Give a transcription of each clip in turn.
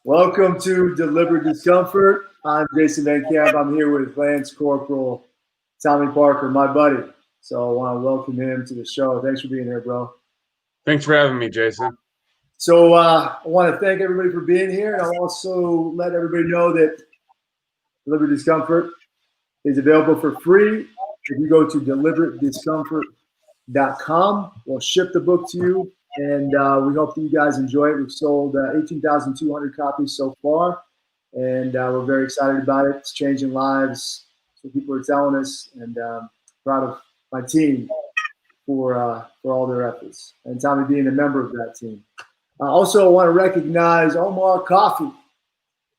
Welcome to Deliberate Discomfort. I'm Jason Van Camp. I'm here with Lance Corporal Tomy Parker, my buddy. So I want to welcome him to the show. Thanks for being here, bro. Thanks for having me, Jason. So I want to thank everybody for being here. And I'll also let everybody know that Deliberate Discomfort is available for free. If you go to deliberategediscomfort.com, we'll ship the book to you. And we hope that you guys enjoy it. We've sold 18,200 copies so far, and we're very excited about it. It's changing lives. So people are telling us, and proud of my team for all their efforts, and Tomy being a member of that team. I also want to recognize Omar Coffee.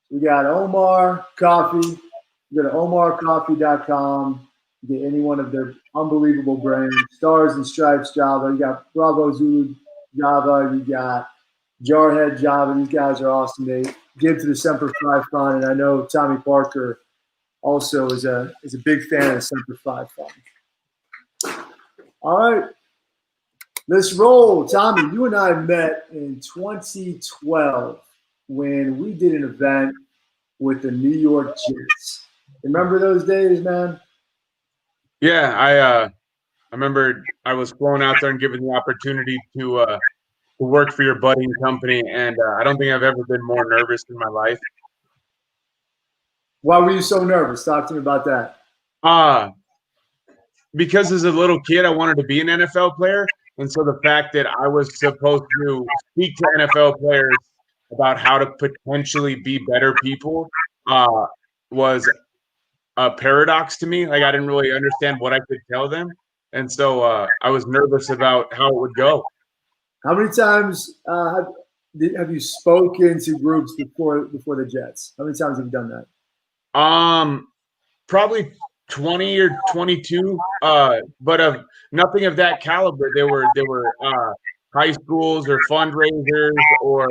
We got Omar Coffee. You go to omarcoffee.com. You get any one of their unbelievable brands, Stars and Stripes Java. You got Bravo Zulu Java, you got Jarhead Java. These guys are awesome. They give to the Semper Fi Fund, and I know Tomy Parker also is a big fan of the Semper Fi Fund. All right, let's roll. Tomy, you and I met in 2012 when we did an event with the New York Jets. Remember those days, man? Yeah, I remember I was flown out there and given the opportunity to work for your budding company, and I don't think I've ever been more nervous in my life. Why were you so nervous? Talk to me about that. Because as a little kid, I wanted to be an NFL player, and so the fact that I was supposed to speak to NFL players about how to potentially be better people was a paradox to me. Like, I didn't really understand what I could tell them. And so I was nervous about how it would go. How many times have you spoken to groups before the Jets? How many times have you done that? Probably 20 or 22, but of nothing of that caliber. They were high schools or fundraisers, or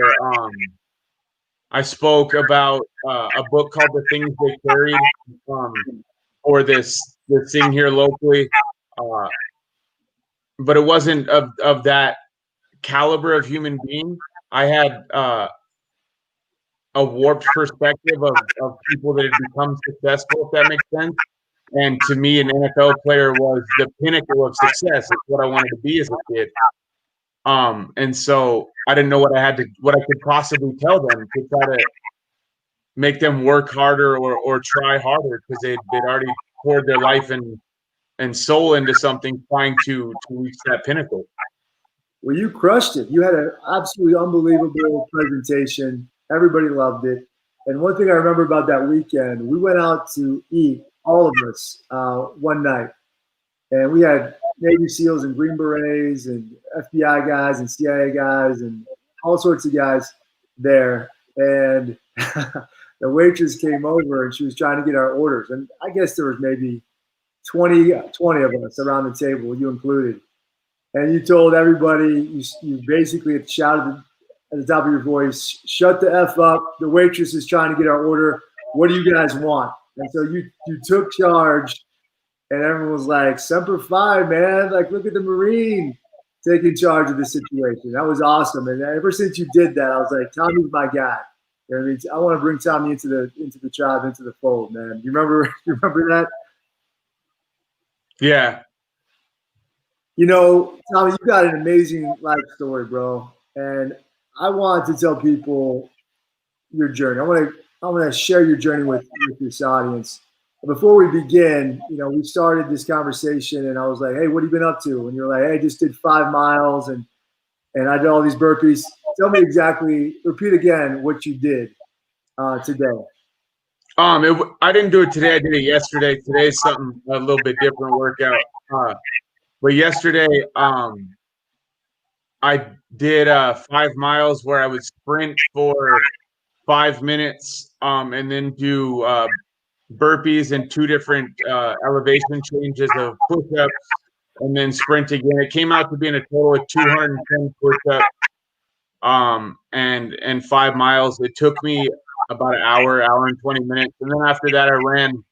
I spoke about a book called The Things They Carried, or this thing here locally. But it wasn't of that caliber of human being. I had a warped perspective of people that had become successful, if that makes sense. And to me, an NFL player was the pinnacle of success. It's what I wanted to be as a kid. And so I didn't know what I could possibly tell them to try to make them work harder or try harder, because they'd already poured their life and soul into something, trying to reach that pinnacle. Well, you crushed it. You had an absolutely unbelievable presentation. Everybody loved it. And one thing I remember about that weekend, we went out to eat, all of us, one night. And we had Navy SEALs and Green Berets and FBI guys and CIA guys and all sorts of guys there. And the waitress came over and she was trying to get our orders. And I guess there was maybe 20 of us around the table, you included. And you told everybody, you basically shouted at the top of your voice, "Shut the F up. The waitress is trying to get our order. What do you guys want?" And so you took charge, and everyone was like, "Semper Fi, man. Like, look at the Marine taking charge of the situation." That was awesome. And ever since you did that, I was like, Tommy's my guy. You know what I mean? I want to bring Tomy into the tribe, into the fold, man. You remember that? Yeah. You know, Tomy, you got an amazing life story, bro. And I want to tell people your journey. I want to share your journey with this audience. Before we begin, you know, we started this conversation, and I was like, "Hey, what have you been up to?" And you're like, "Hey, I just did 5 miles, and I did all these burpees." Tell me exactly. Repeat again what you did today. I didn't do it today. I did it yesterday. Today's something a little bit different workout. But yesterday, I did 5 miles where I would sprint for 5 minutes, and then do burpees and 2 different elevation changes of push-ups, and then sprint again. It came out to being a total of 210 push-ups, and 5 miles. It took me about an hour and 20 minutes, and then after that, I ran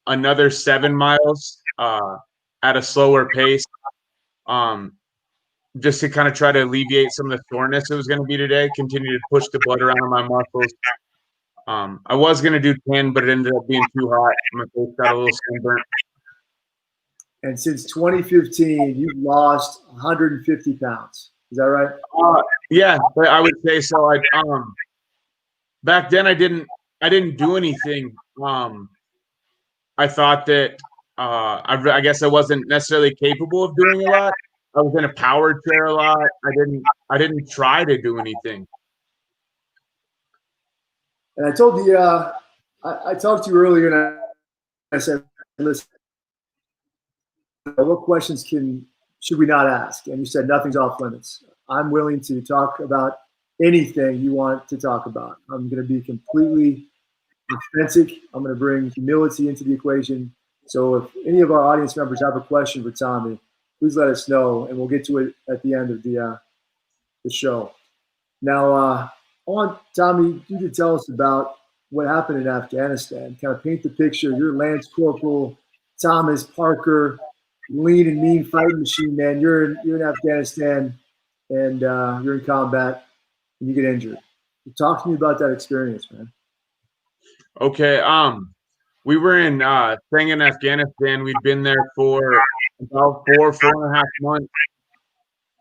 another 7 miles at a slower pace. just to kind of try to alleviate some of the soreness it was going to be today. Continue to push the blood around in my muscles. I was going to do 10, but it ended up being too hot. My face got a little sunburnt. And since 2015, you've lost 150 pounds. Is that right? Yeah, I would say so. Back then I didn't do anything. I thought that I guess I wasn't necessarily capable of doing a lot. I was in a power chair a lot. I didn't try to do anything. And I told you, I talked to you earlier, and I said, listen, what questions should we not ask? And you said nothing's off limits. I'm willing to talk about anything you want to talk about. I'm going to be completely authentic. I'm going to bring humility into the equation. So if any of our audience members have a question for Tomy, please let us know, and we'll get to it at the end of the show. Now, I want Tomy, you to tell us about what happened in Afghanistan. Kind of paint the picture. You're Lance Corporal Thomas Parker, lean and mean fighting machine, man. You're in Afghanistan, and you're in combat, and you get injured. Talk to me about that experience, man. Okay. We were staying in Afghanistan. We'd been there for about 4.5 months.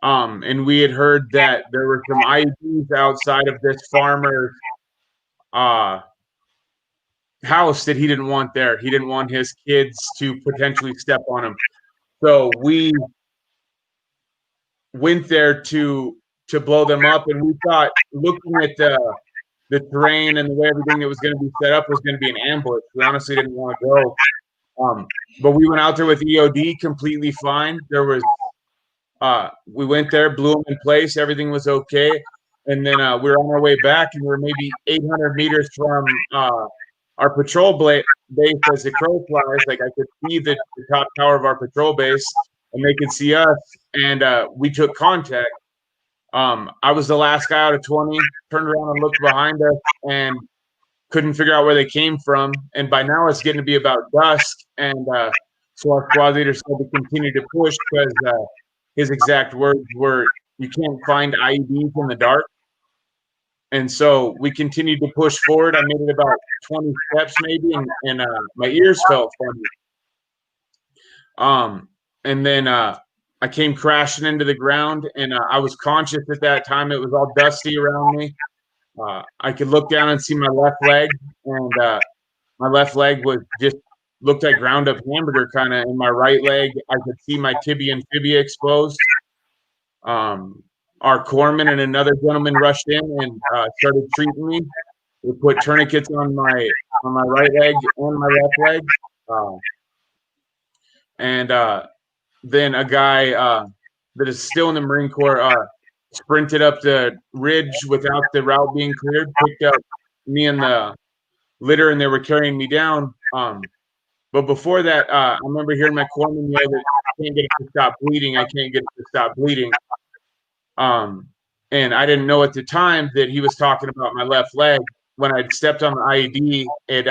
And we had heard that there were some IEDs outside of this farmer's house that he didn't want there. He didn't want his kids to potentially step on him. So we went there to blow them up, and we thought, looking at the terrain and the way everything that was going to be set up was going to be an ambush. We honestly didn't want to go. But we went out there with EOD completely fine. There was we went there, blew them in place. Everything was okay. And then we were on our way back, and we were maybe 800 meters from our patrol base as the crow flies. Like, I could see the top tower of our patrol base, and they could see us. And we took contact. I was the last guy out of 20, turned around and looked behind us and couldn't figure out where they came from. And by now it's getting to be about dusk. And so our squad leader said to continue to push, because his exact words were, "You can't find IEDs in the dark." And so we continued to push forward. I made it about 20 steps maybe, and my ears felt funny. And then I came crashing into the ground, and I was conscious at that time. It was all dusty around me. I could look down and see my left leg, and my left leg was just looked like ground up hamburger kind of. In my right leg, I could see my tibia and fibia exposed. Our corpsman and another gentleman rushed in and started treating me. They put tourniquets on my right leg and my left leg. And then a guy that is still in the Marine Corps sprinted up the ridge without the route being cleared, picked up me in the litter, and they were carrying me down. But before that, I remember hearing my corpsman yell that, "I can't get it to stop bleeding. I can't get it to stop bleeding." And I didn't know at the time that he was talking about my left leg. When I stepped on the IED, it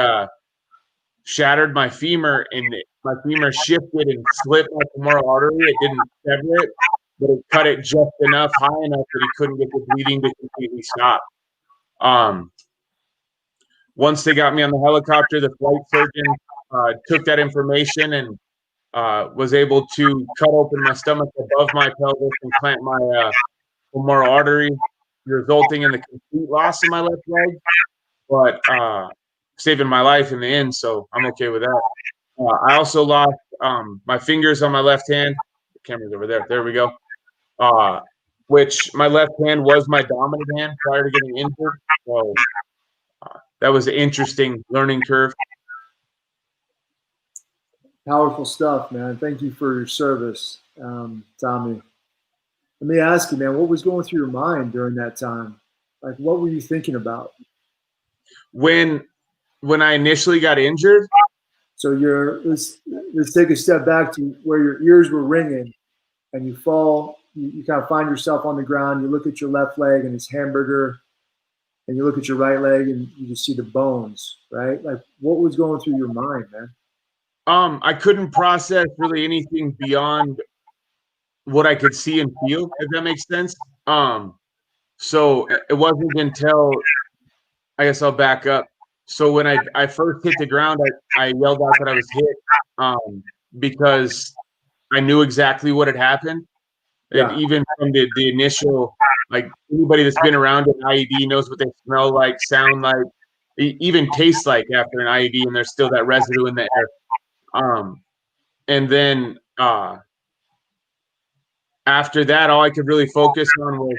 shattered my femur, and my femur shifted and slipped my femoral artery. It didn't sever it, but it cut it just enough, high enough that he couldn't get the bleeding to completely stop. Once they got me on the helicopter, the flight surgeon took that information and was able to cut open my stomach above my pelvis and clamp my femoral artery, resulting in the complete loss of my left leg, but saving my life in the end, so I'm okay with that. I also lost my fingers on my left hand. The camera's over there. There we go. Which my left hand was my dominant hand prior to getting injured. So that was an interesting learning curve. Powerful stuff, man. Thank you for your service, Tomy. Let me ask you, man, what was going through your mind during that time? Like, what were you thinking about? When I initially got injured? So let's take a step back to where your ears were ringing, and you fall. You kind of find yourself on the ground. You look at your left leg, and it's hamburger, and you look at your right leg, and you just see the bones, right? Like, what was going through your mind, man? I couldn't process really anything beyond what I could see and feel, if that makes sense. So it wasn't until, I guess I'll back up. So when I first hit the ground, I yelled out that I was hit, because I knew exactly what had happened. And Yeah. even from the initial, like, anybody that's been around an IED knows what they smell like, sound like, even taste like after an IED, and there's still that residue in the air. And then after that, all I could really focus on was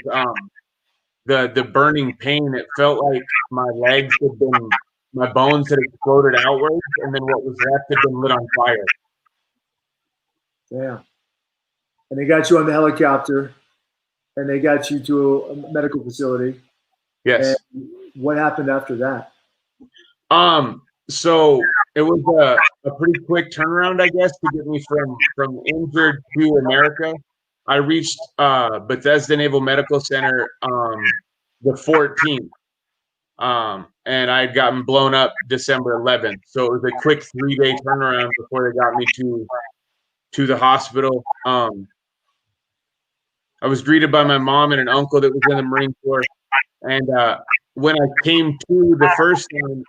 the burning pain. It felt like my legs had been, my bones had exploded outwards, and then what was left had been lit on fire. Yeah. And they got you on the helicopter, and they got you to a medical facility. Yes. And what happened after that? So it was a pretty quick turnaround, I guess, to get me from injured to America. I reached Bethesda Naval Medical Center the 14th. And I had gotten blown up December 11th. So it was a quick 3-day turnaround before they got me to the hospital. I was greeted by my mom and an uncle that was in the Marine Corps. And when I came to the first time,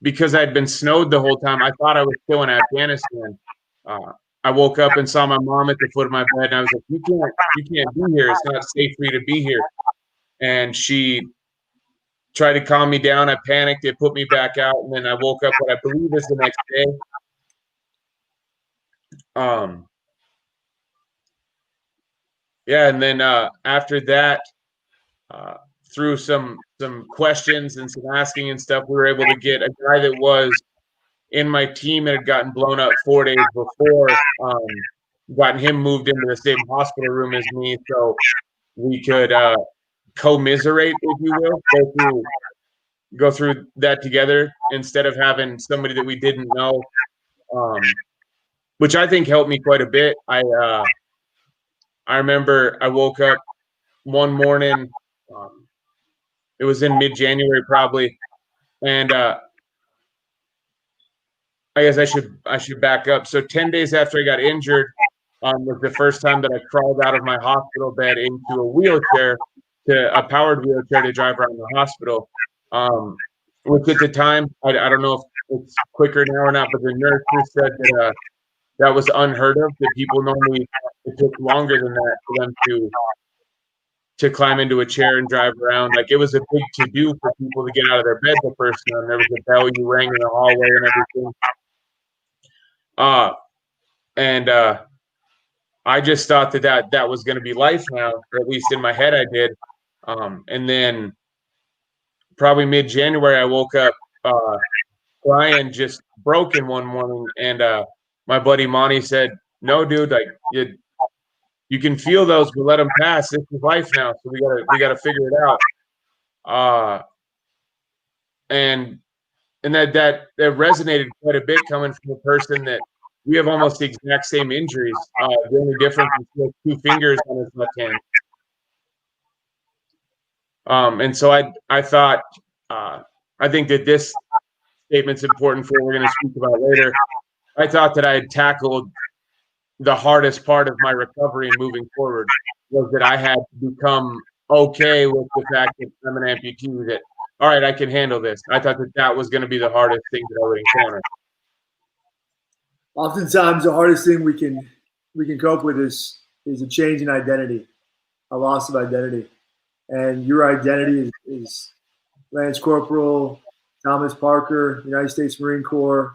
because I'd been snowed the whole time, I thought I was still in Afghanistan. I woke up and saw my mom at the foot of my bed, and I was like, you can't be here. It's not safe for you to be here. And she tried to calm me down. I panicked. It put me back out, and then I woke up what I believe is the next day. Yeah, and then after that, through some questions and some asking and stuff, we were able to get a guy that was in my team and had gotten blown up 4 days before, gotten him moved into the same hospital room as me, so we could commiserate, if you will, go through that together instead of having somebody that we didn't know, which I think helped me quite a bit. I remember I woke up one morning, it was in mid-January probably, and I guess I should back up. So 10 days after I got injured, was the first time that I crawled out of my hospital bed into a wheelchair, to a powered wheelchair, to drive around the hospital. Which at the time, I don't know if it's quicker now or not, but the nurses said that that was unheard of. That people normally, it took longer than that for them to climb into a chair and drive around. Like, it was a big to do for people to get out of their bed the first time. There was a bell you rang in the hallway and everything. And I just thought that was going to be life now, or at least in my head I did. And then probably mid-January, I woke up crying, just broken one morning, and my buddy Monty said, "No, dude, like you can feel those, but let them pass. This is life now, so we gotta figure it out." And that resonated quite a bit, coming from a person that we have almost the exact same injuries. The only difference is he has 2 fingers on his left hand. And so I thought, I think that this statement's important for what we're going to speak about later. I thought that I had tackled the hardest part of my recovery and moving forward, was that I had to become okay with the fact that I'm an amputee, that, all right, I can handle this. I thought that was going to be the hardest thing that I would encounter. Oftentimes, the hardest thing we can cope with is a change in identity, a loss of identity, and your identity is Lance Corporal Thomas Parker, United States Marine Corps,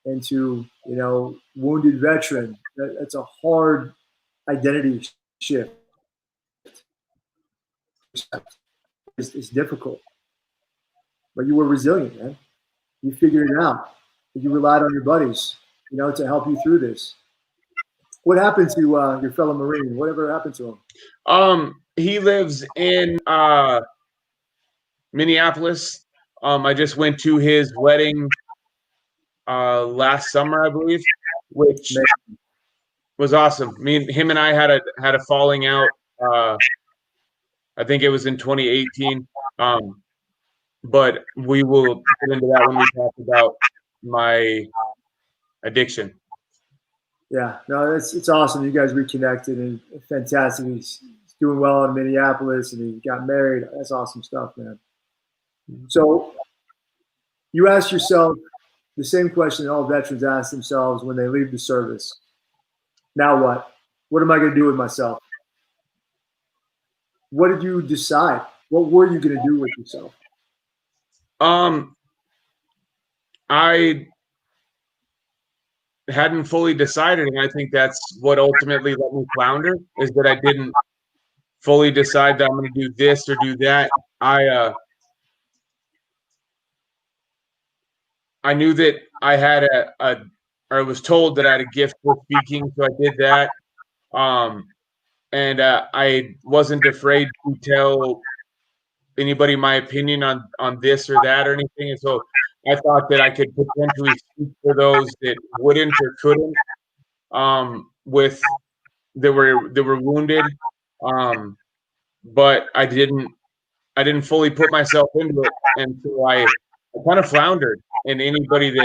into wounded veteran. That's a hard identity shift. It's difficult, but you were resilient, man. You figured it out. You relied on your buddies, to help you through this. What happened to your fellow Marine? Whatever happened to him? He lives in Minneapolis. I just went to his wedding last summer, I believe, which was awesome. Him and I had a falling out. I think it was in 2018. But we will get into that when we talk about my addiction. Yeah, no, it's awesome. You guys reconnected and fantastic. He's doing well in Minneapolis and he got married. That's awesome stuff, man. So you ask yourself the same question all veterans ask themselves when they leave the service. Now what? What am I going to do with myself? What did you decide? What were you going to do with yourself? I hadn't fully decided, and I think that's what ultimately let me flounder, is that I didn't fully decide that I'm going to do this or do that. I knew that I had or I was told that I had a gift for speaking, so I did that. And I wasn't afraid to tell anybody my opinion on this or that or anything. And so I thought that I could potentially speak for those that wouldn't or couldn't, with that were wounded. But I didn't fully put myself into it, and so I kind of floundered. And anybody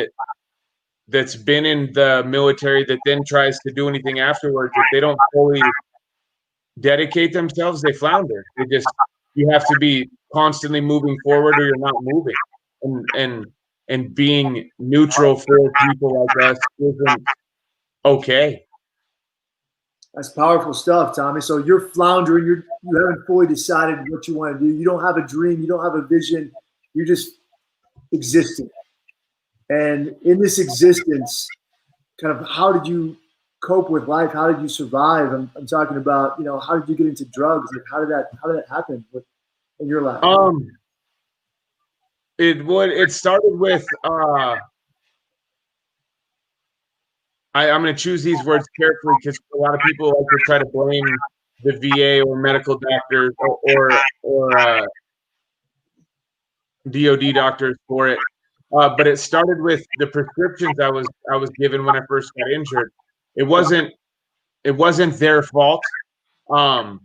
that's been in the military that then tries to do anything afterwards, if they don't fully dedicate themselves, they flounder. You have to be constantly moving forward, or you're not moving. And being neutral for people like us isn't okay. That's powerful stuff, Tommy. So you're floundering. You haven't fully decided what you want to do. You don't have a dream. You don't have a vision. You're just existing. And in this existence, kind of how did you cope with life? How did you survive? I'm talking about, how did you get into drugs? Like how did that happen in your life? It started with I'm going to choose these words carefully because a lot of people like to try to blame the VA or medical doctors or DOD doctors for it. But it started with the prescriptions I was given when I first got injured. It wasn't their fault. That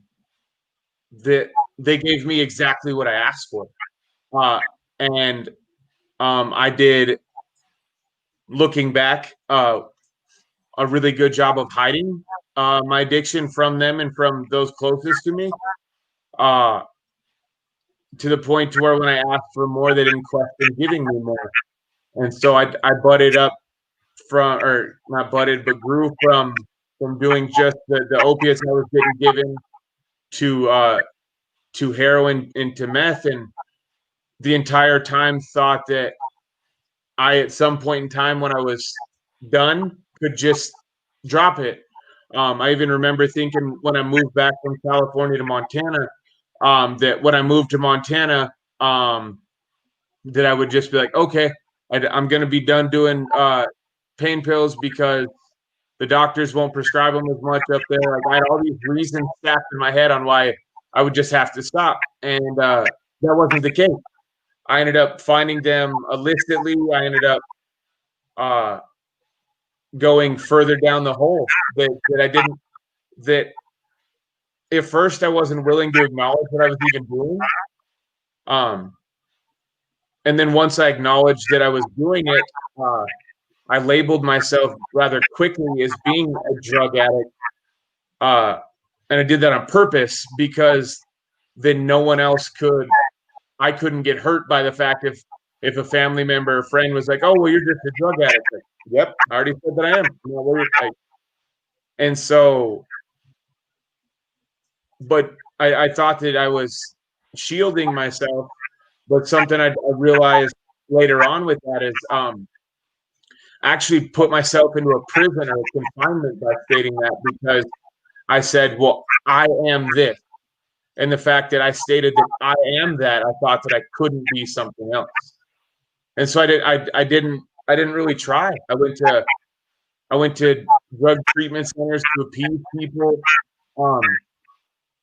they gave me exactly what I asked for, and I did. Looking back, a really good job of hiding my addiction from them and from those closest to me. To the point to where when I asked for more, they didn't question giving me more. And so I butted up or not butted, but grew from doing just the opiates I was getting given to heroin and to meth, and the entire time thought that I, at some point in time when I was done, could just drop it. I even remember thinking when I moved back from California to Montana, that when I moved to Montana, that I would just be like, okay, I'm going to be done doing pain pills because the doctors won't prescribe them as much up there. Like I had all these reasons stacked in my head on why I would just have to stop, and that wasn't the case. I ended up finding them illicitly. I ended up going further down the hole that I didn't. That at first I wasn't willing to acknowledge what I was even doing. And then once I acknowledged that I was doing it, I labeled myself rather quickly as being a drug addict. And I did that on purpose because then no one else could. I couldn't get hurt by the fact if a family member or friend was like, "Oh, well, you're just a drug addict." Like, yep, I already said that I am. Like, and so, but I thought that I was shielding myself. But something I realized later on with that is actually put myself into a prison or a confinement by stating that, because I said, well, I am this. And the fact that I stated that I am that, I thought that I couldn't be something else. And so I didn't really try. I went to drug treatment centers to appease people.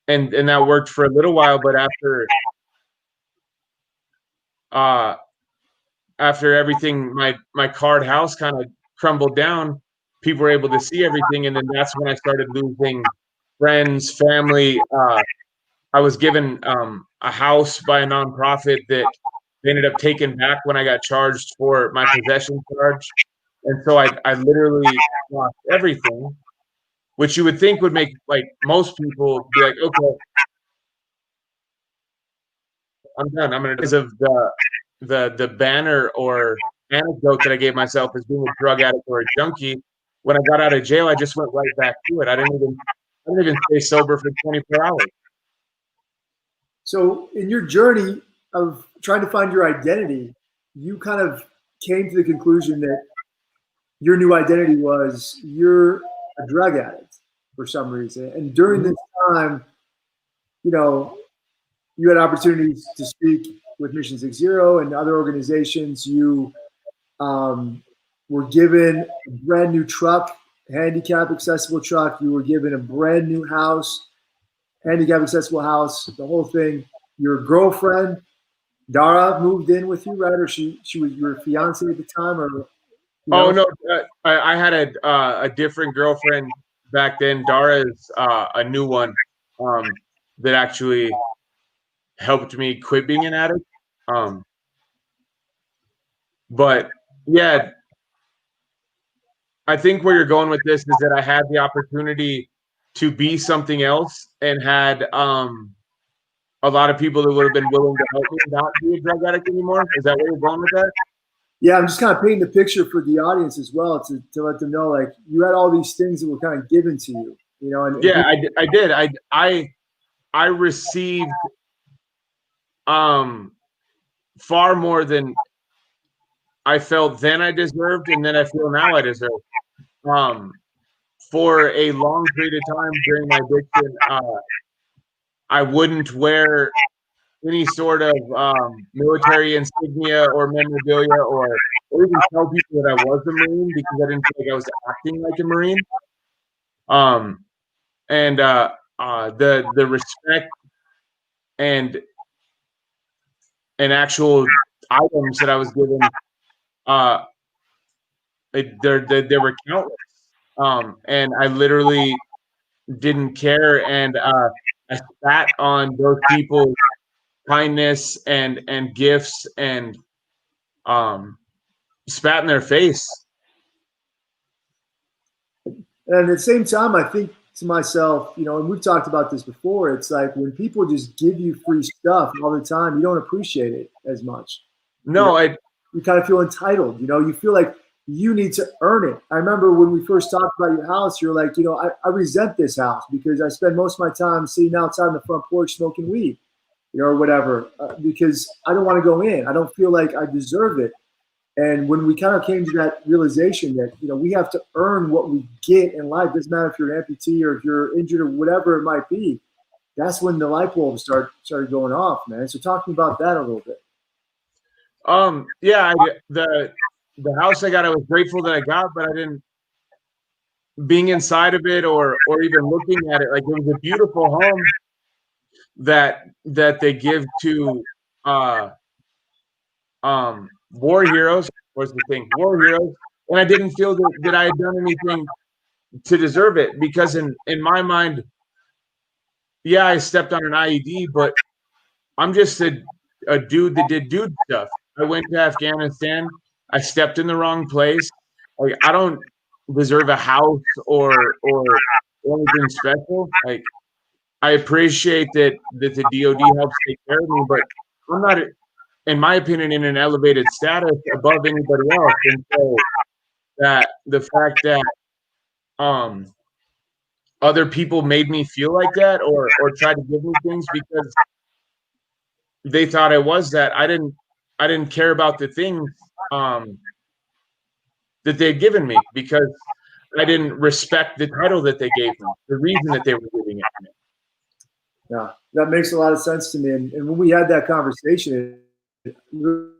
And that worked for a little while, but after everything, my card house kind of crumbled down, people were able to see everything. And then that's when I started losing friends, family. I was given a house by a nonprofit that they ended up taking back when I got charged for my possession charge. And so I literally lost everything, which you would think would make like most people be like, okay, I'm done. I'm gonna because of the banner or anecdote that I gave myself as being a drug addict or a junkie. When I got out of jail, I just went right back to it. I didn't even stay sober for 24 hours. So in your journey of trying to find your identity, you kind of came to the conclusion that your new identity was you're a drug addict for some reason. And during this time, you know, you had opportunities to speak with Mission 60 and other organizations. You were given a brand new truck, handicap accessible truck. You were given a brand new house, handicap accessible house, the whole thing. Your girlfriend, Dara, moved in with you, right? Or she was your fiance at the time, or Oh no, I had a different girlfriend back then. Dara is a new one that actually helped me quit being an addict. But yeah, I think where you're going with this is that I had the opportunity to be something else and had a lot of people that would have been willing to help me not be a drug addict anymore. Is that where you're going with that? Yeah, I'm just kind of painting the picture for the audience as well to let them know, like, you had all these things that were kind of given to you, you know. And yeah, I did. I received far more than I felt then I deserved, and then I feel now I deserve. For a long period of time during my addiction, I wouldn't wear any sort of military insignia or memorabilia, or even tell people that I was a Marine because I didn't feel like I was acting like a Marine. And the respect and actual items that I was given, there were countless. And I literally didn't care, and I spat on those people's kindness and gifts, and spat in their face. And at the same time, I think to myself, you know, and we've talked about this before, it's like when people just give you free stuff all the time, you don't appreciate it as much. No, you kind of feel entitled, you know, you feel like you need to earn it. I remember when we first talked about your house, you're like, you know, I resent this house because I spend most of my time sitting outside on the front porch smoking weed, you know, or whatever, because I don't want to go in. I don't feel like I deserve it. And when we kind of came to that realization that, you know, we have to earn what we get in life, doesn't matter if you're an amputee or if you're injured or whatever it might be, that's when the light bulbs started going off, man. So talking about that a little bit. Yeah, the house I got, I was grateful that I got, but I didn't, being inside of it or even looking at it, like, it was a beautiful home that they give to war heroes, was the thing, war heroes. And I didn't feel that I had done anything to deserve it, because in my mind, yeah, I stepped on an IED, but I'm just a dude that did dude stuff. I went to Afghanistan. I stepped in the wrong place. Like, I don't deserve a house or anything special. Like, I appreciate that the DOD helps take care of me, but I'm not, in my opinion, in an elevated status above anybody else. And so that the fact that other people made me feel like that, or tried to give me things because they thought I was that, I didn't care about the things that they had given me, because I didn't respect the title that they gave me, the reason that they were giving it to me. Yeah, that makes a lot of sense to me. And when we had that conversation, it really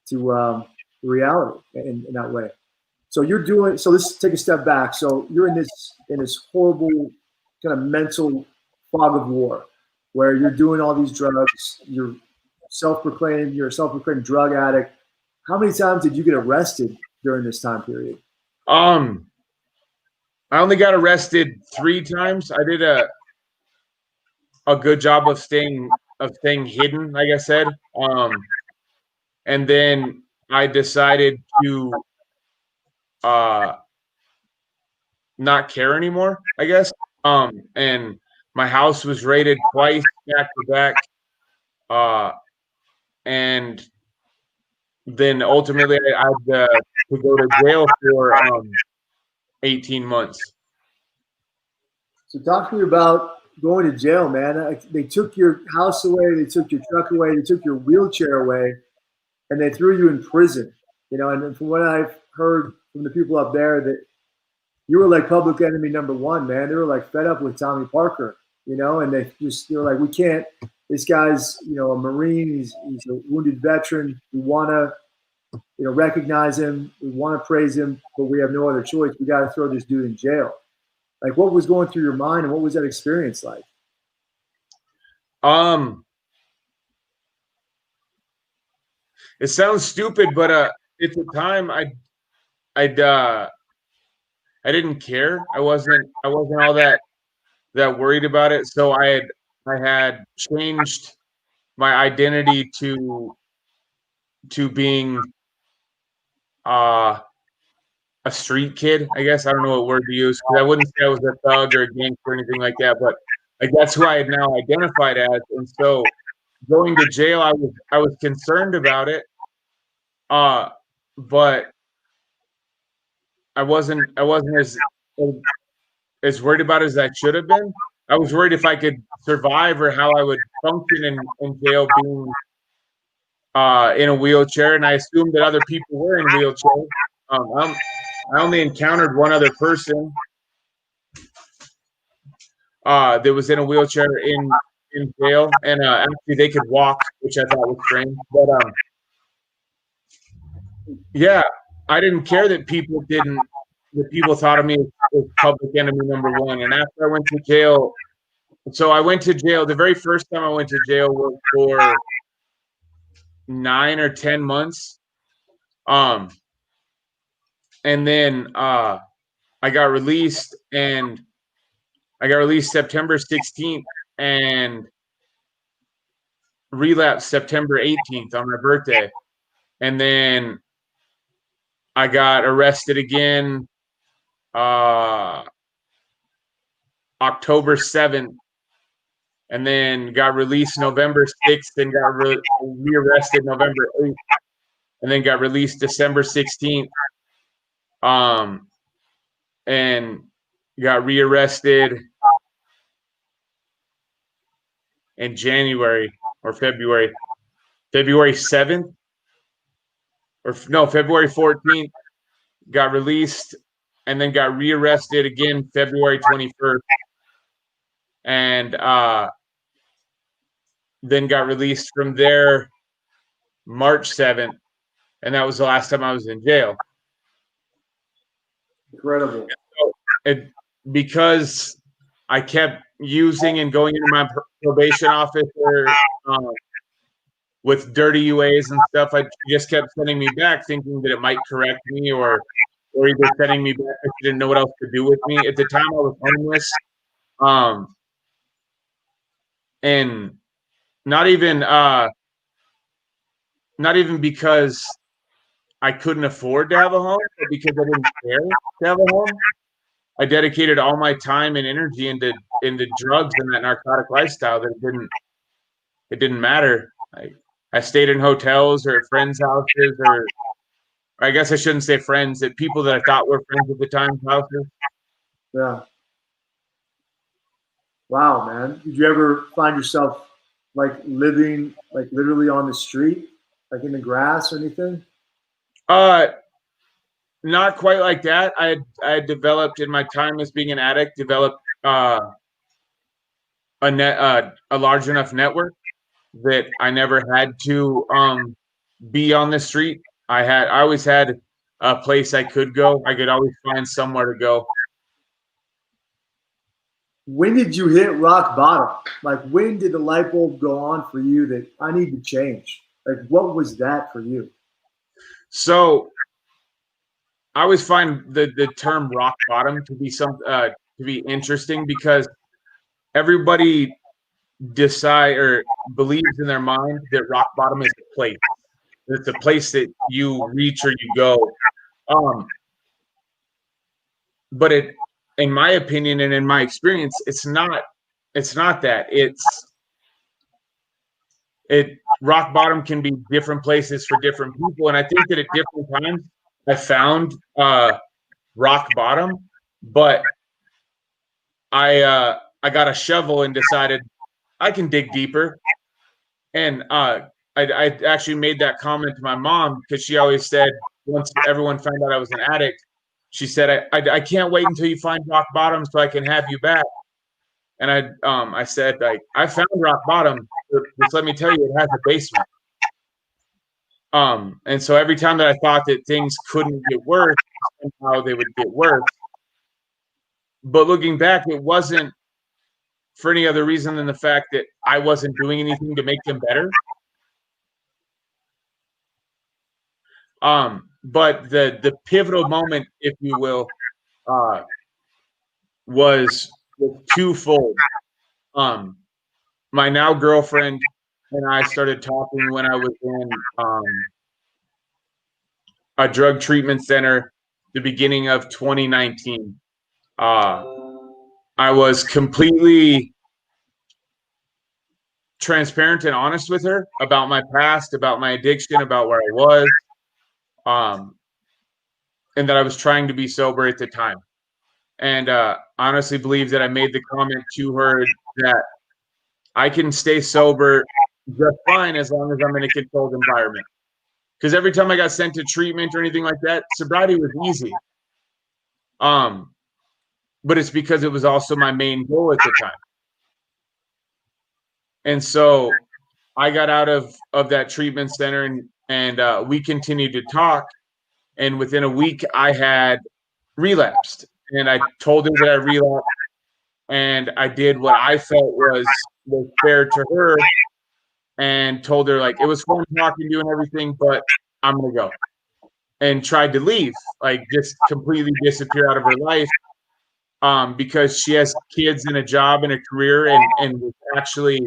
to reality in that way. So you're doing. So let's take a step back. So you're in this horrible kind of mental fog of war, where you're doing all these drugs. You're a self-proclaimed drug addict. How many times did you get arrested during this time period? I only got arrested 3 times. I did a good job of staying hidden, like I said. And then I decided to not care anymore, I guess. And my house was raided twice back to back. And then ultimately I had to go to jail for 18 months. So talk to me about going to jail, man. They took your house away, they took your truck away, they took your wheelchair away, and they threw you in prison. You know, and from what I've heard from the people up there, that you were like public enemy number one, man. They were like fed up with Tommy Parker, you know, and they were like, we can't. This guy's, you know, a Marine. He's a wounded veteran. We want to, you know, recognize him. We want to praise him, but we have no other choice. We got to throw this dude in jail. Like, what was going through your mind, and what was that experience like? It sounds stupid, but at the time I didn't care. I wasn't all that worried about it. So I had changed my identity to being a street kid, I guess. I don't know what word to use, because I wouldn't say I was a thug or a gangster or anything like that, but like that's who I had now identified as. And so going to jail, I was concerned about it. But I wasn't as worried about it as I should have been. I was worried if I could survive or how I would function in jail, being in a wheelchair, and I assumed that other people were in wheelchairs. I only encountered one other person that was in a wheelchair in jail, and actually they could walk, which I thought was strange. But yeah, I didn't care that people thought of me as public enemy number one. And after I went to jail, so I went to jail. The very first time I went to jail was for 9 or 10 months. And then I got released, and I got released September 16th and relapsed September 18th on my birthday. And then I got arrested again October 7th, and then got released November 6th and got rearrested November 8th, and then got released December 16th, and got rearrested in January or February 7th, or no, February 14th, got released, and then got rearrested again February 21st, and then got released from there March 7th, and that was the last time I was in jail. Incredible. Because I kept using and going into my probation office with dirty UAs and stuff, I just kept sending me back, thinking that it might correct me, or either sending me back if she didn't know what else to do with me. At the time, I was homeless, and not even because I couldn't afford to have a home, but because I didn't care to have a home. I dedicated all my time and energy into drugs and that narcotic lifestyle that it didn't matter. I stayed in hotels or at friends' houses, or I guess I shouldn't say friends, at people that I thought were friends at the time houses. Yeah. Wow, man. Did you ever find yourself like living like literally on the street, like in the grass or anything? Not quite like that. I had developed, in my time as being an addict, a large enough network that I never had to be on the street. I always had a place I could go. I could always find somewhere to go. When did you hit rock bottom? Like, when did the light bulb go on for you that I need to change? Like, what was that for you? So I always find the term rock bottom to be interesting, because everybody believes in their mind that rock bottom is a place. It's a place that you reach or you go. But in my opinion and in my experience, it's not that. Rock bottom can be different places for different people. And I think that at different times I found rock bottom, but I got a shovel and decided I can dig deeper. And I actually made that comment to my mom because she always said, once everyone found out I was an addict, she said, I can't wait until you find rock bottom so I can have you back. And I said, like, I found rock bottom. Just let me tell you, it has a basement. And so every time that I thought that things couldn't get worse, somehow they would get worse. But looking back, it wasn't for any other reason than the fact that I wasn't doing anything to make them better. But the pivotal moment, if you will, was twofold. My now girlfriend and I started talking when I was in a drug treatment center the beginning of 2019. I was completely transparent and honest with her about my past, about my addiction, about where I was, and that I was trying to be sober at the time. And honestly believe that I made the comment to her that I can stay sober just fine as long as I'm in a controlled environment. Because every time I got sent to treatment or anything like that, sobriety was easy. But it's because it was also my main goal at the time. And so I got out of that treatment center and we continued to talk. And within a week, I had relapsed. And I told her that I relapsed. And I did what I felt was fair to her and told her, like, it was fun talking to you and everything, but I'm going to go. And tried to leave, like just completely disappear out of her life because she has kids and a job and a career and was actually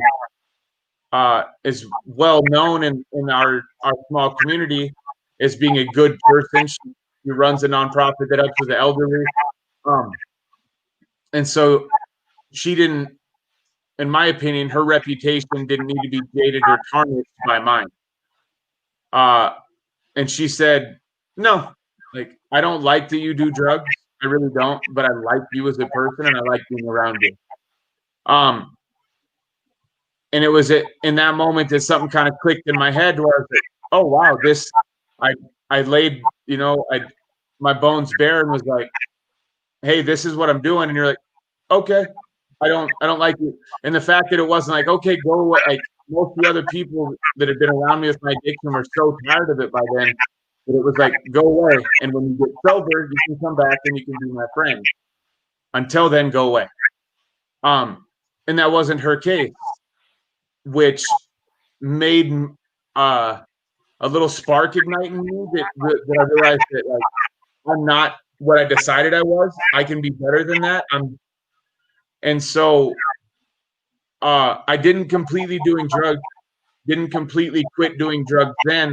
is well known in our small community as being a good person. She runs a nonprofit that helps with the elderly. And so she didn't, in my opinion, her reputation didn't need to be jaded or tarnished by mine. And she said, no, like, I don't like that you do drugs. I really don't, but I like you as a person and I like being around you. And it was in that moment that something kind of clicked in my head where I was like, oh wow, this, I laid, my bones bare and was like, hey, this is what I'm doing. And you're like, okay, I don't like you. And the fact that it wasn't like, okay, go away. Like most of the other people that had been around me with my addiction were so tired of it by then that it was like, go away. And when you get sober, you can come back and you can be my friend. Until then, go away. And that wasn't her case, which made a little spark ignite in me that I realized that, like, I'm not what I decided I was. I can be better than that. And so I didn't completely quit doing drugs then,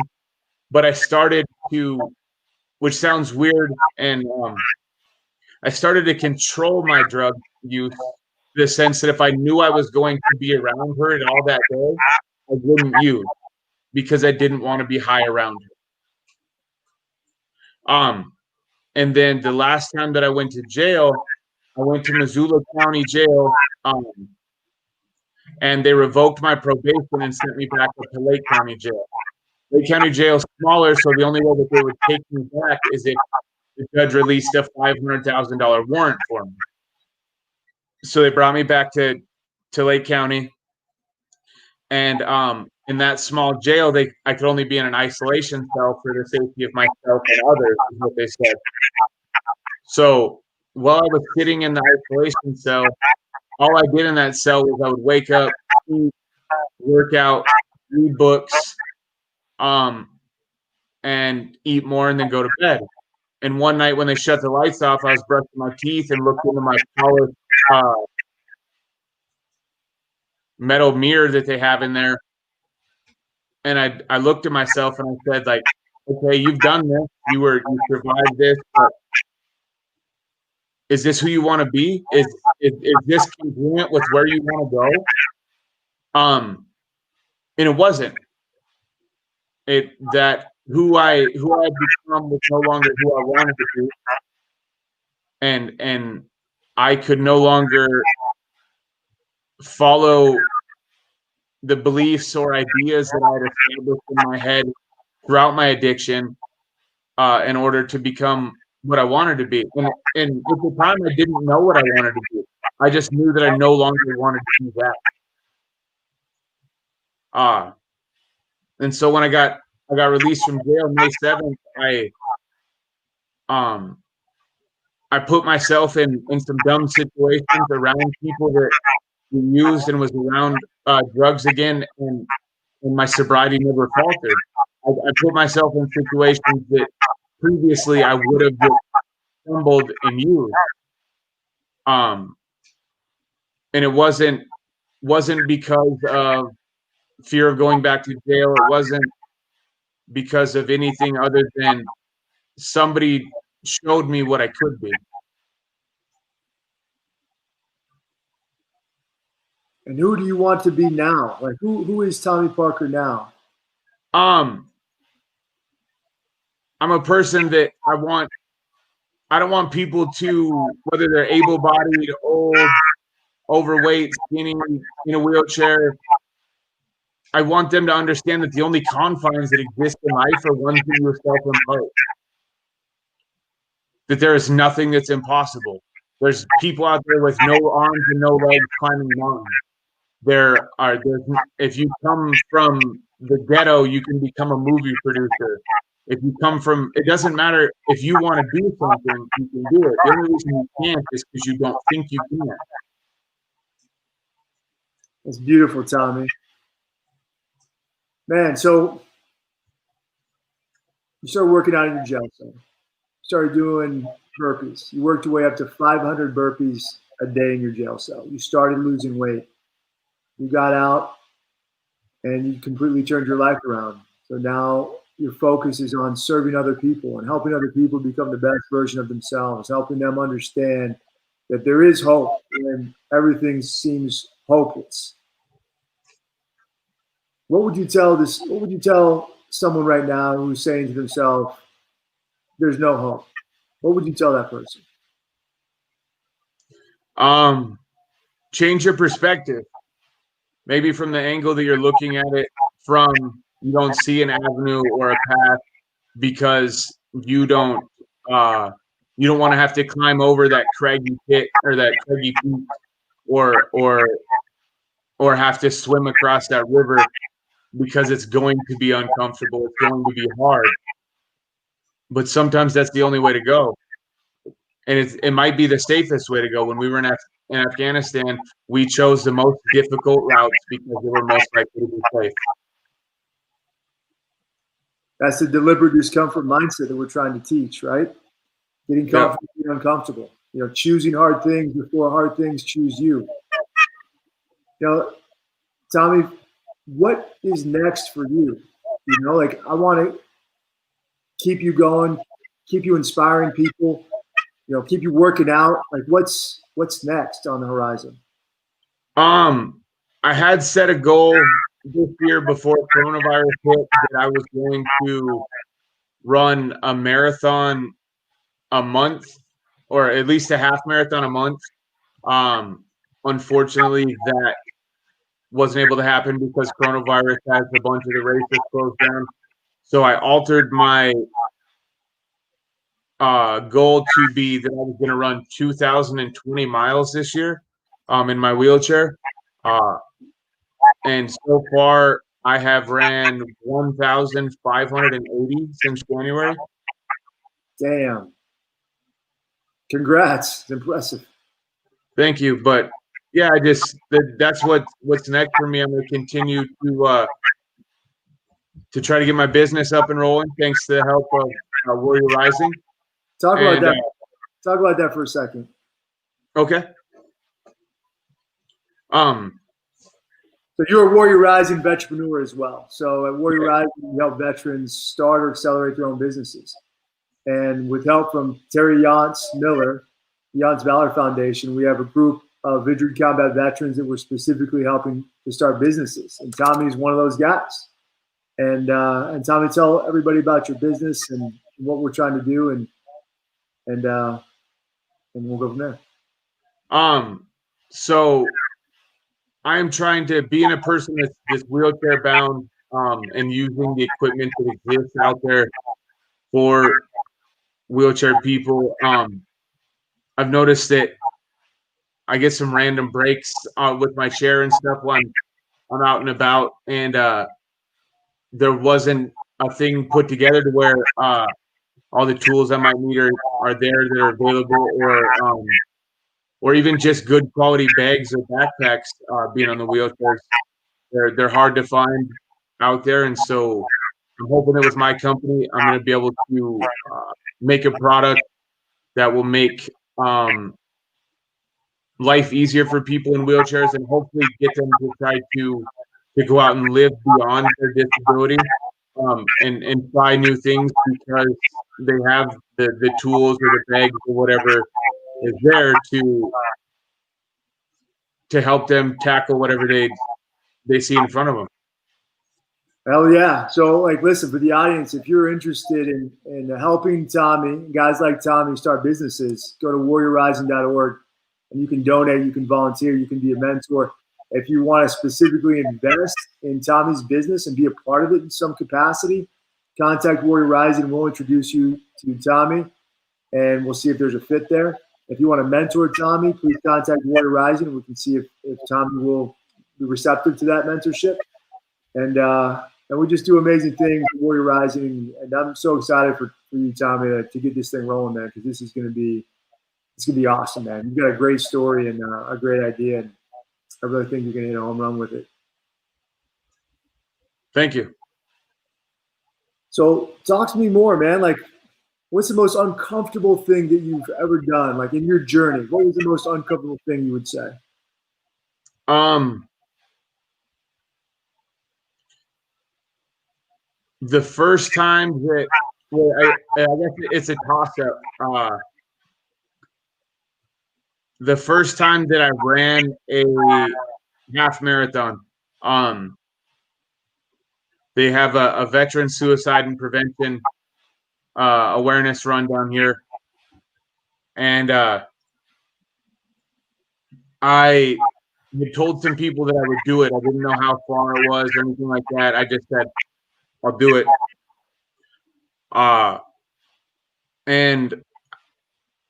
but I started to, which sounds weird, and I started to control my drug use in the sense that if I knew I was going to be around her and all that day, I wouldn't use because I didn't want to be high around her. And then the last time that I went to jail, I went to Missoula County Jail, and they revoked my probation and sent me back up to Lake County Jail. Lake County Jail is smaller, so the only way that they would take me back is if the judge released a $500,000 warrant for me. So they brought me back to Lake County, and in that small jail, I could only be in an isolation cell for the safety of myself and others, is what they said. So while I was sitting in the isolation cell, all I did in that cell was I would wake up, eat, work out, read books, and eat more, and then go to bed. And one night when they shut the lights off, I was brushing my teeth and looked into my polished metal mirror that they have in there. I looked at myself and I said, like, okay, you've done this. You survived this. But is this who you want to be? Is this congruent with where you want to go? And it wasn't. That who I had become was no longer who I wanted to be, and I could no longer follow the beliefs or ideas that I had established in my head throughout my addiction in order to become what I wanted to be. And at the time, I didn't know what I wanted to be. I just knew that I no longer wanted to do that. And so when I got released from jail May 7th, I put myself in some dumb situations around people that used and was around drugs again, and my sobriety never faltered. I put myself in situations that previously I would have just stumbled and used. And it wasn't because of fear of going back to jail. It wasn't because of anything other than somebody showed me what I could be. And who do you want to be now? Like who is Tomy Parker now? I'm a person that I don't want people to, whether they're able-bodied, old, overweight, skinny, in a wheelchair, I want them to understand that the only confines that exist in life are ones that you self-impose. That there is nothing that's impossible. There's people out there with no arms and no legs climbing mountains. If you come from the ghetto, you can become a movie producer. If you come from, it doesn't matter if you want to do something, you can do it. The only reason you can't is because you don't think you can. That's beautiful, Tomy. Man, so you started working out in your jail cell. You started doing burpees. You worked your way up to 500 burpees a day in your jail cell. You started losing weight. You got out and you completely turned your life around. So now your focus is on serving other people and helping other people become the best version of themselves, helping them understand that there is hope when everything seems hopeless. What would you tell someone right now who's saying to themselves, there's no hope? What would you tell that person? Change your perspective. Maybe from the angle that you're looking at it from, you don't see an avenue or a path because you don't want to have to climb over that craggy pit or that craggy peak or have to swim across that river because it's going to be uncomfortable. It's going to be hard. But sometimes that's the only way to go. And it might be the safest way to go. When we were in Afghanistan, we chose the most difficult routes because they were most likely to be safe. That's the deliberate discomfort mindset that we're trying to teach, right? Getting comfortable, being uncomfortable. Choosing hard things before hard things choose you. Tomy, what is next for you? I want to keep you going, keep you inspiring people, keep you working out. Like what's next on the horizon? I had set a goal this year before coronavirus hit that I was going to run a marathon a month, or at least a half marathon a month. Unfortunately, that wasn't able to happen because coronavirus has a bunch of the races closed down. So I altered my goal to be that I was going to run 2,020 miles this year in my wheelchair. And so far, I have ran 1,580 since January. Damn. Congrats. It's impressive. Thank you. But yeah, that's what's next for me. I'm going to continue to try to get my business up and rolling, thanks to the help of Warrior Rising. Talk about that. Talk about that for a second. Okay. So you're a Warrior Rising veteranpreneur as well. So at Warrior Rising, we help veterans start or accelerate their own businesses. And with help from Terry Yance Miller, Yance Valor Foundation, we have a group of injured combat veterans that we're specifically helping to start businesses. And Tommy's one of those guys. And Tommy, tell everybody about your business and what we're trying to do, and we'll go from there. So I'm trying to being a person that's wheelchair bound, and using the equipment that exists out there for wheelchair people. I've noticed that I get some random breaks with my chair and stuff when I'm out and about, and there wasn't a thing put together to where all the tools I might need are there that are available, or even just good quality bags or backpacks. Being on the wheelchairs, they're hard to find out there, and so I'm hoping that with my company, I'm going to be able to make a product that will make life easier for people in wheelchairs, and hopefully get them to try to go out and live beyond their disability, and try new things because they have the tools or the bags or whatever is there to help them tackle whatever they see in front of them. Hell yeah. So like, listen, for the audience, if you're interested in helping Tommy, guys like Tommy start businesses, go to warriorrising.org and you can donate, you can volunteer, you can be a mentor. If you want to specifically invest in Tommy's business and be a part of it in some capacity, contact Warrior Rising. We'll introduce you to Tommy and we'll see if there's a fit there. If you want to mentor Tommy, please contact Warrior Rising and we can see if Tommy will be receptive to that mentorship. And we just do amazing things at Warrior Rising. And I'm so excited for you, Tommy, to get this thing rolling, man, because this is going to be awesome, man. You've got a great story and a great idea. And I really think you're going to hit a home run with it. Thank you. So talk to me more, man. Like, what's the most uncomfortable thing that you've ever done? Like in your journey, what was the most uncomfortable thing you would say? The first time that, I guess it's a toss-up. The first time that I ran a half marathon, they have a veteran suicide and prevention awareness run down here, and I had told some people that I would do it. I didn't know how far it was or anything like that. I just said, I'll do it. And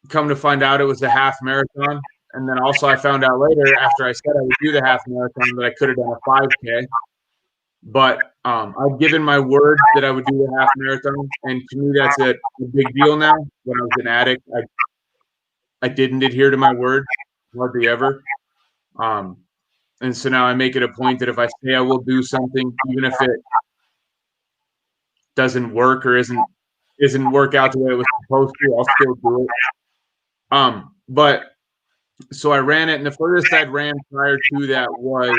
come to find out it was a half marathon. And then also I found out later after I said I would do the half marathon that I could have done a 5K. But I've given my word that I would do the half marathon. And to me, that's a big deal now. When I was an addict, I didn't adhere to my word, hardly ever. And so now I make it a point that if I say I will do something, even if it doesn't work or isn't work out the way it was supposed to, I'll still do it. But so I ran it, and the furthest I'd ran prior to that was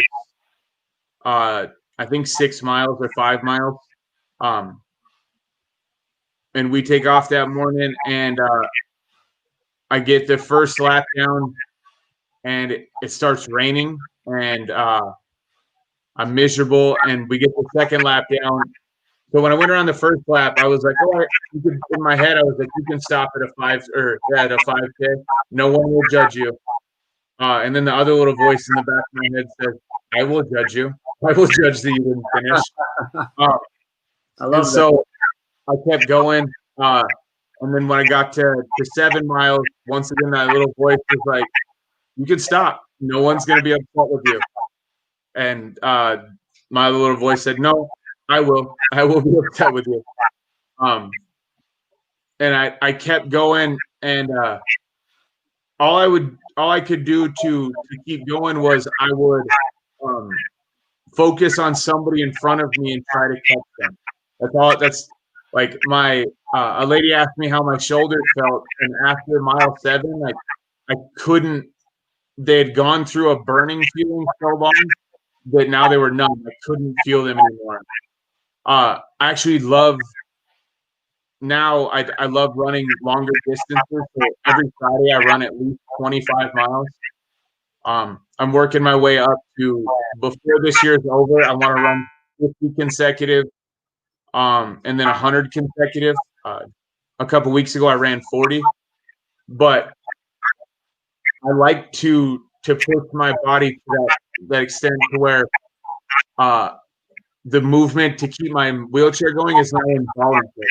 I think 6 miles or 5 miles. And we take off that morning, and I get the first lap down, and it starts raining, and I'm miserable, and we get the second lap down. So when I went around the first lap, I was like, "Oh, in my head, I was like, you can stop at a 5K. No one will judge you." And then the other little voice in the back of my head says, "I will judge you. I will judge that you didn't finish." I love that. So I kept going. And then when I got to 7 miles, once again, that little voice was like, "You can stop. No one's going to be upset with you." And my little voice said, "No, I will. I will be upset with you." And I kept going, and all I could do to keep going was I would focus on somebody in front of me and try to catch them. That's all. That's like a lady asked me how my shoulder felt, and after mile 7, I couldn't. They had gone through a burning feeling so long that now they were numb. I couldn't feel them anymore. I actually love now. I love running longer distances. So every Friday I run at least 25 miles. I'm working my way up to, before this year is over, I want to run 50 consecutive, and then 100 consecutive. A couple weeks ago I ran 40, but I like to push my body to that extent to where the movement to keep my wheelchair going is not involuntary.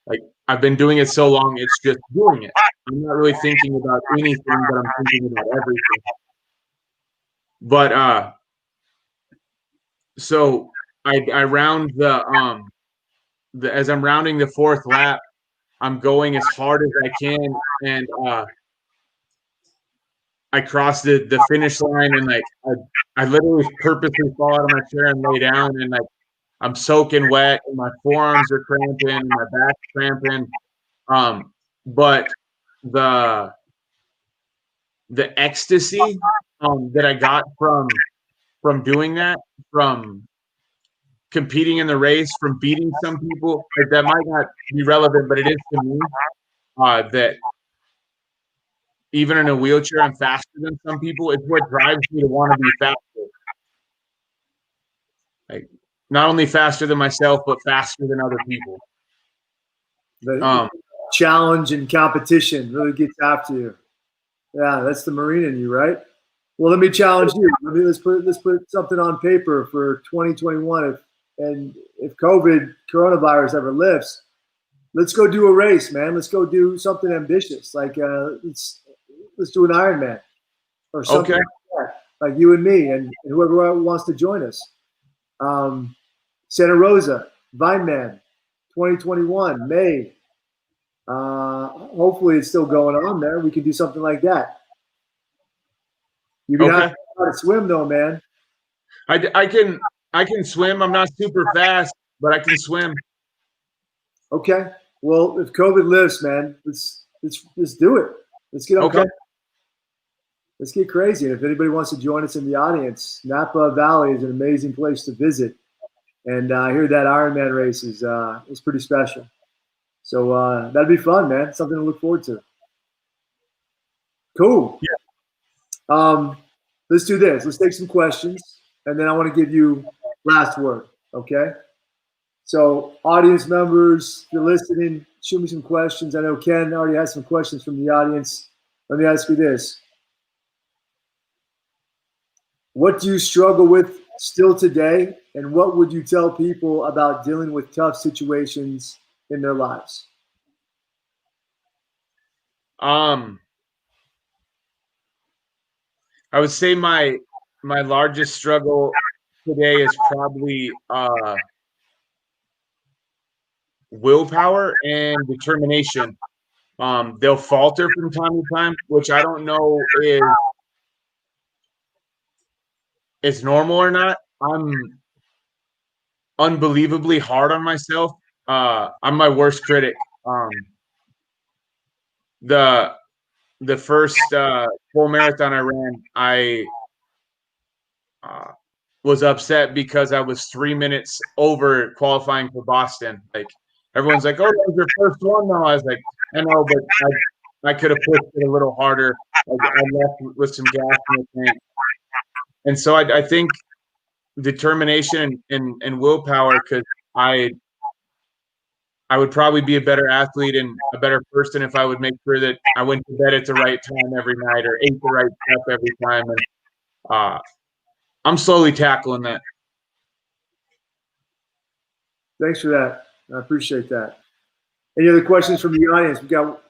Like, I've been doing it so long, it's just doing it. I'm not really thinking about anything, but I'm thinking about everything. But so I round the as I'm rounding the fourth lap, I'm going as hard as I can, and I cross the finish line, and like I literally purposely fall out of my chair and lay down, and like I'm soaking wet, and my forearms are cramping, and my back's cramping. But the ecstasy that I got from doing that, from competing in the race, from beating some people, that might not be relevant, but it is to me, that even in a wheelchair, I'm faster than some people. It's what drives me to want to be faster. Like, not only faster than myself, but faster than other people. The challenge and competition really gets after you. Yeah, that's the Marine in you, right? Well, let me challenge you. Let's put something on paper for 2021. If coronavirus ever lifts, let's go do a race, man. Let's go do something ambitious. Like let's do an Ironman or something like that. Like you and me and whoever wants to join us. Santa Rosa, Vineman, 2021, May. Hopefully it's still going on there. We can do something like that. You're gonna have to know how to swim though, man. I can swim. I'm not super fast, but I can swim. Okay. Well, if COVID lifts, man, let's do it. Let's get uncomfortable. Let's get crazy. And if anybody wants to join us in the audience, Napa Valley is an amazing place to visit. And I hear that Ironman race is pretty special. So that'd be fun, man. Something to look forward to. Cool. Yeah. Let's do this. Let's take some questions, and then I want to give you last word. Okay. So audience members, if you're listening, shoot me some questions. I know Ken already has some questions from the audience. Let me ask you this. What do you struggle with still today, and what would you tell people about dealing with tough situations in their lives? I would say my largest struggle today is probably willpower and determination. They'll falter from time to time, which I don't know is normal or not. I'm unbelievably hard on myself. I'm my worst critic. The first full marathon I ran, I was upset because I was 3 minutes over qualifying for Boston. Like, everyone's like, "Oh, that was your first one." No, I was like, "I know, but I could have pushed it a little harder. Like, I left with some gas in the tank." And so I think determination and willpower, because I would probably be a better athlete and a better person if I would make sure that I went to bed at the right time every night or ate the right stuff every time. And I'm slowly tackling that. Thanks for that. I appreciate that. Any other questions from the audience? We got,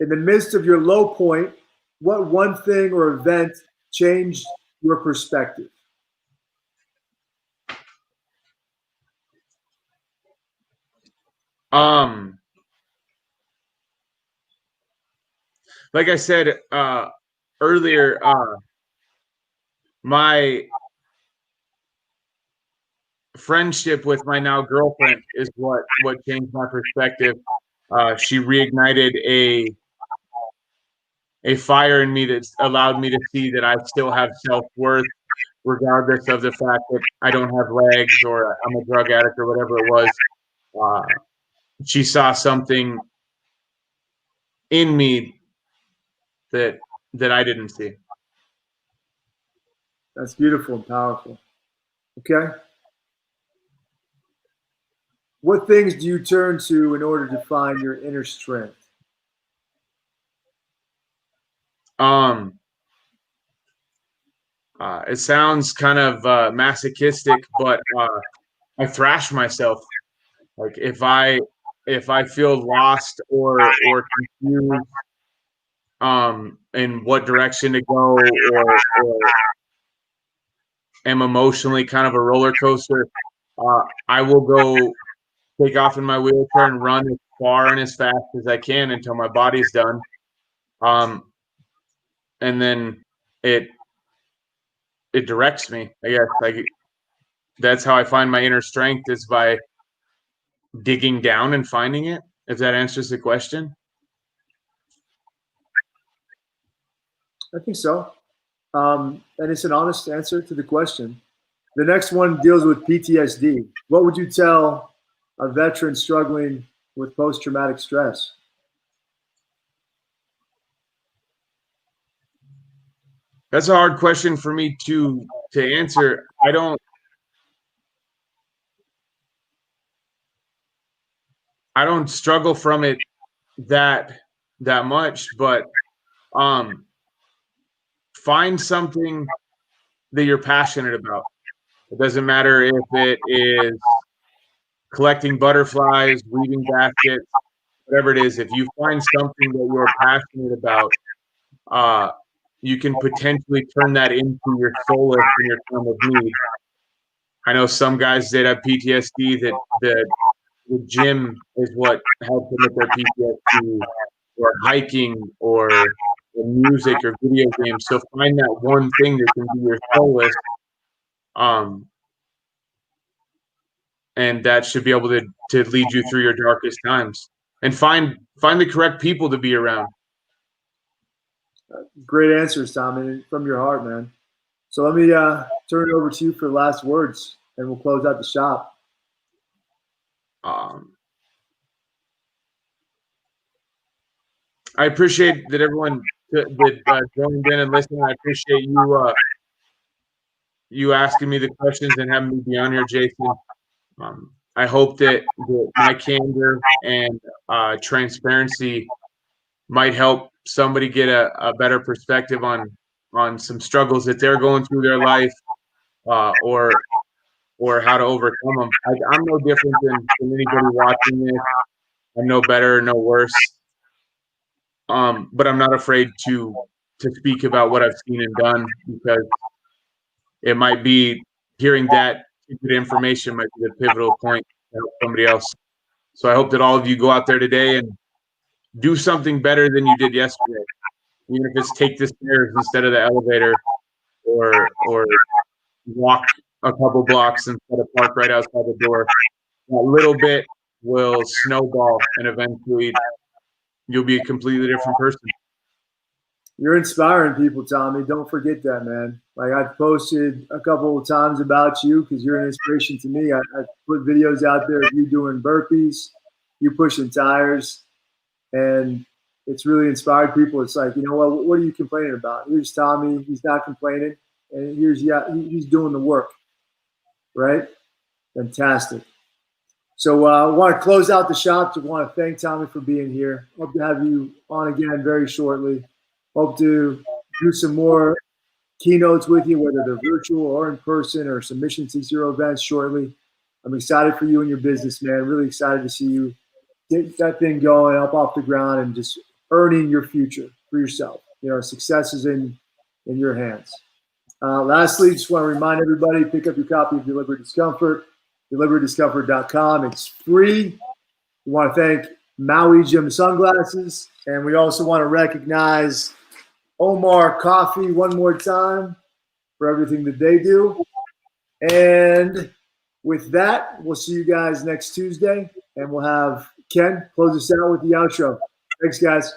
in the midst of your low point, what one thing or event changed your perspective? Like I said earlier, my friendship with my now girlfriend is what changed my perspective. She reignited a fire in me that's allowed me to see that I still have self-worth, regardless of the fact that I don't have legs or I'm a drug addict or whatever it was. She saw something in me that I didn't see. That's beautiful and powerful. Okay. What things do you turn to in order to find your inner strength? It sounds kind of masochistic, but I thrash myself. Like if I feel lost or confused in what direction to go, or am emotionally kind of a roller coaster, I will go take off in my wheelchair and run as far and as fast as I can until my body's done. And then it directs me. I guess like that's how I find my inner strength, is by digging down and finding it. If that answers the question. I think so. And it's an honest answer to the question. The next one deals with PTSD. What would you tell a veteran struggling with post-traumatic stress? That's a hard question for me to answer. I don't struggle from it that much, but find something that you're passionate about. It doesn't matter if it is collecting butterflies, weaving baskets, whatever it is. If you find something that you're passionate about, you can potentially turn that into your solace in your time of need. I know some guys that have PTSD that the gym is what helps them with their PTSD, or hiking, or music, or video games. So find that one thing that can be your solace, and that should be able to lead you through your darkest times. And find the correct people to be around. Great answers, Tom, and from your heart, man. So let me turn it over to you for last words, and we'll close out the shop. I appreciate that everyone that joined in and listened. I appreciate you asking me the questions and having me be on here, Jason. I hope that my candor and transparency might help somebody get a better perspective on some struggles that they're going through their life, or how to overcome them. I'm no different than anybody watching this. I'm no better, no worse. But I'm not afraid to speak about what I've seen and done, because it might be, hearing that good information might be the pivotal point to help somebody else. So I hope that all of you go out there today and do something better than you did yesterday. Even if it's take the stairs instead of the elevator, or walk a couple blocks instead of park right outside the door. That little bit will snowball, and eventually you'll be a completely different person. You're inspiring people, Tommy. Don't forget that, man. Like, I've posted a couple of times about you because you're an inspiration to me. I put videos out there of you doing burpees, you pushing tires, and it's really inspired people. It's like, you know what are you complaining about? Here's Tommy. He's not complaining. And he's doing the work, right? Fantastic. So I want to close out the shop. I want to thank Tommy for being here. Hope to have you on again very shortly. Hope to do some more keynotes with you, whether they're virtual or in person, or some Mission 60 events shortly. I'm excited for you and your business, man. Really excited to see you get that thing going up off the ground and just earning your future for yourself. You know, success is in your hands. Lastly, just want to remind everybody, pick up your copy of Deliberate Discomfort, deliberatediscomfort.com. It's free. We want to thank Maui Jim Sunglasses, and we also want to recognize Omar Coffee one more time for everything that they do. And with that, we'll see you guys next Tuesday, and we'll have Ken close us out with the outro. Thanks, guys.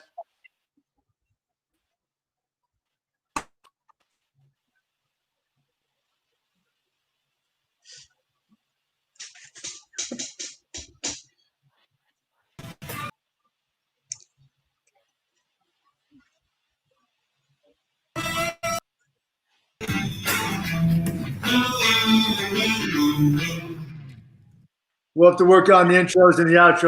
We'll have to work on the intros and the outros